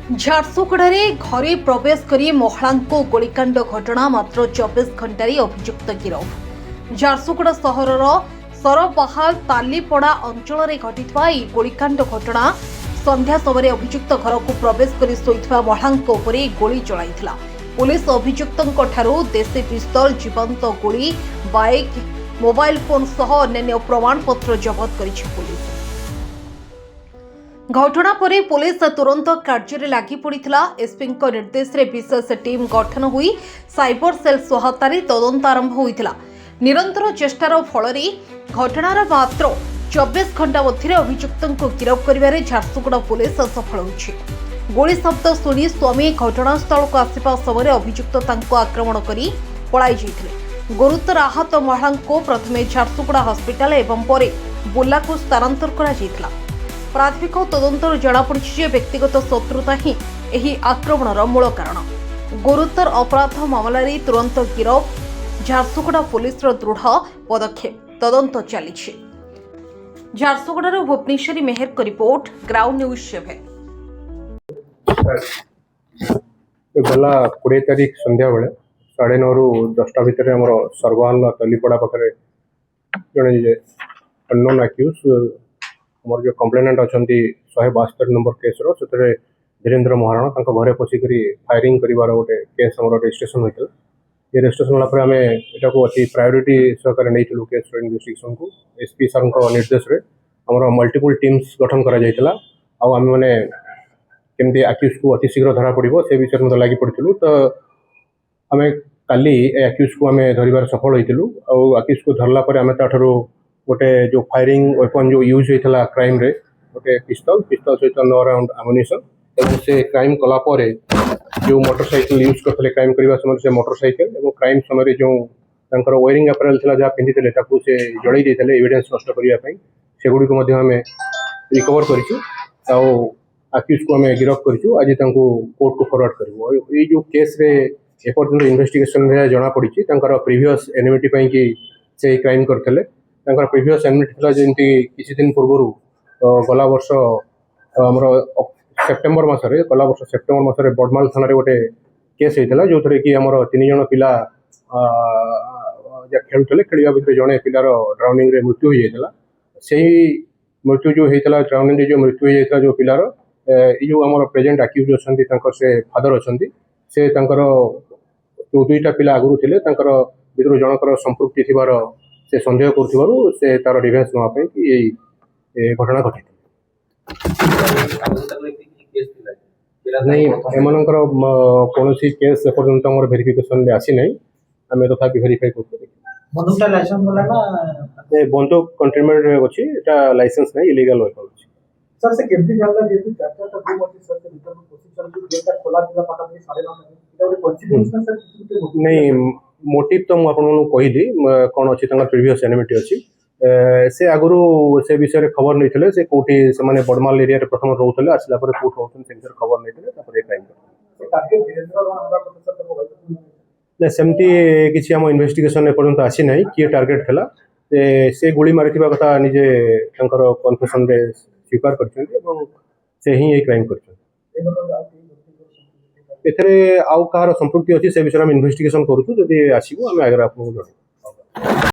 ଝାରସୁଗୁଡ଼ାରେ ଘରେ ପ୍ରବେଶ କରି ମହିଳାଙ୍କୁ ଗୋଳିକାଣ୍ଡ ଘଟଣା ମାତ୍ର 24 ଘଣ୍ଟାରେ ଅଭିଯୁକ୍ତ ଗିରଫ। ଝାରସୁଗୁଡ଼ା ସହରର ସରବାହାଲ ତାଲିପଡ଼ା ଅଞ୍ଚଳରେ ଘଟିଥିବା ଏହି ଗୋଳିକାଣ୍ଡ ଘଟଣା ସନ୍ଧ୍ୟା ସମୟରେ ଅଭିଯୁକ୍ତ ଘରକୁ ପ୍ରବେଶ କରି ଶୋଇଥିବା ମହିଳାଙ୍କ ଉପରେ ଗୁଳି ଚଳାଇଥିଲା। ପୁଲିସ ଅଭିଯୁକ୍ତଙ୍କଠାରୁ ଦେଶୀ ପିସ୍ତଲ, ଜୀବନ୍ତ ଗୁଳି, ବାଇକ୍, ମୋବାଇଲ ଫୋନ୍ ସହ ଅନ୍ୟାନ୍ୟ ପ୍ରମାଣପତ୍ର ଜବତ କରିଛି ପୁଲିସ। घटना पर पुलिस तुरंत कार्य लगी पड़ा। एसपी निर्देश में विशेष टीम गठन हुई साइबर सेल सहायतार तदंत आरंभ होता। निरंतर चेष्टार फल घटनार मात्र 24 घंटा मध्य अभियुक्त गिरफ कर झारसुगुड़ा पुलिस सफल होइछि। गोली शब्द शुणी स्वामी घटनास्थल को आसवा समय अभियुक्त आक्रमण कर पलाई जाइथिले। गुरुतर आहत महिला को प्रथमे झारसुगुड़ा हस्पिटाल एवं पर बुर्ला को स्थानांतर करा जाइथिला। प्राथमिक तदंतर जनापड़ी व्यक्तिगत शत्रुता ही एही आक्रमणर मूल कारण। गुरुतर अपराध मामलें तुरंत गिरफ। झारसुगुड़ा पुलिस दृढ़ पदक्षेप तदंत चली। झारसुगुड़ा भुवनेश्वरी मेहर को रिपोर्ट, ग्राउंड न्यूज 7। गला 20 तारीख संध्या बेले 9:30 रु 10टा भितर आम सर्वाल तलीपड़ा पाखे जड़े अननोन आक्यूज आमर जो कंप्लेनेंट अच्छा 172 नंबर केस रे धीरेन्द्र महाराणा घरे पशिक फायरिंग कर गोटे केस आम रजिस्ट्रेशन होता। ये रजिस्ट्रेशन होगा आम यहाँ को अच्छी प्रायोरीटी सहकार नहीं केस इन्वेस्टिगेशन को एसपी सर निर्देश में आम मल्टीपल टीम्स गठन कर आम मैंने केमती आक्यूज को अति शीघ्र धरा पड़ो से विषय में लगी पड़ू। तो आम काली आक्यूज को आम धरबार सफल होइतिलु। आक्यूज को धरला पर आम ताठू गोटे जो फायरिंग वेपन जो यूज होता क्राइम रे गोटे पिस्तल सहित 9 राउंड आमुनिशन और से क्राइम कलापर जो मोटरसाइकिल यूज करते क्राइम करने समय से मोटरसाइकिल और क्राइम समय जो वेयरिंग अपैरल था जहाँ पिंधि से जड़े देते एविडेंस नष्ट करने से गुड़िक आम रिकवर कर आक्यूज को आम गिरफ कर आज कोर्ट को फरवर्ड कर। जो केस रे एपर्यंत इन्वेस्टिगेशन जना पड़ी प्रीवियस एनिमिटी कि से क्राइम करते प्रीवियस एनिमिटी था जमी किसी दिन पूर्व गला वर्ष आमर सेप्टेम्बर मसरे गला वर्ष सेप्टेम्बर मसरे बड़माल थाना गोटे केस होता जो थे कि आमर 3 जन पिला खेलुले खेलिया भितर जड़े पिलार ड्राउनिंग रे मृत्यु हो जाता। से मृत्यु जो होता ड्राउनिंग रे जो मृत्यु हो जाता जो पिलार जो आमर प्रेजेंट आक्यूज अच्छा से फादर अच्छा से जो 2टा पिला आगुरी थे भर जनकर संपृक्ति थी से सन्देह कर तार रिभेन्स नापी ये घटना घटी नहीं एम कौन केस एपर्यंत आम भेरिफिकेशन आसी ना आम तथापि भेरीफाई कर बंदूक कंटेनमेंट अच्छी लाइसेंस नहीं इलीगल वेपन अच्छी। सर से केमती जानला जेतु चारटा रूम अछि सर से भीतर पोजीशन जो गेट खोला थिला पाटा 9:30 एटा कॉन्सिक्वेंस सर किछि नहीं मोटिव तो मु आपन कहली कौन अच्छी प्रीवियस एनिमिटी अच्छी से आगुरी से विषय खबर नहीं थे से कौटी से माने बड़माल एरिया रे प्रथम रोथले आसला पर कोर्ट रोथन से विषय खबर नहीं थे तापर क्राइम टारगेट धीरेन्द्र हमरा प्रतिशत को होय ना सेमती किछि हम इन्वेस्टिगेशन एपर्यंत आसी नहीं किए टार्गेट थला से गोली मारिथिबा कथा निजे तंकर कन्फेशन रे स्वीकार कर से ही क्राइम कर आउ कहार संपृक्ति अच्छी से विषय में इन्वेस्टिगेशन करूँ जब आसो आम आगे आपको जन।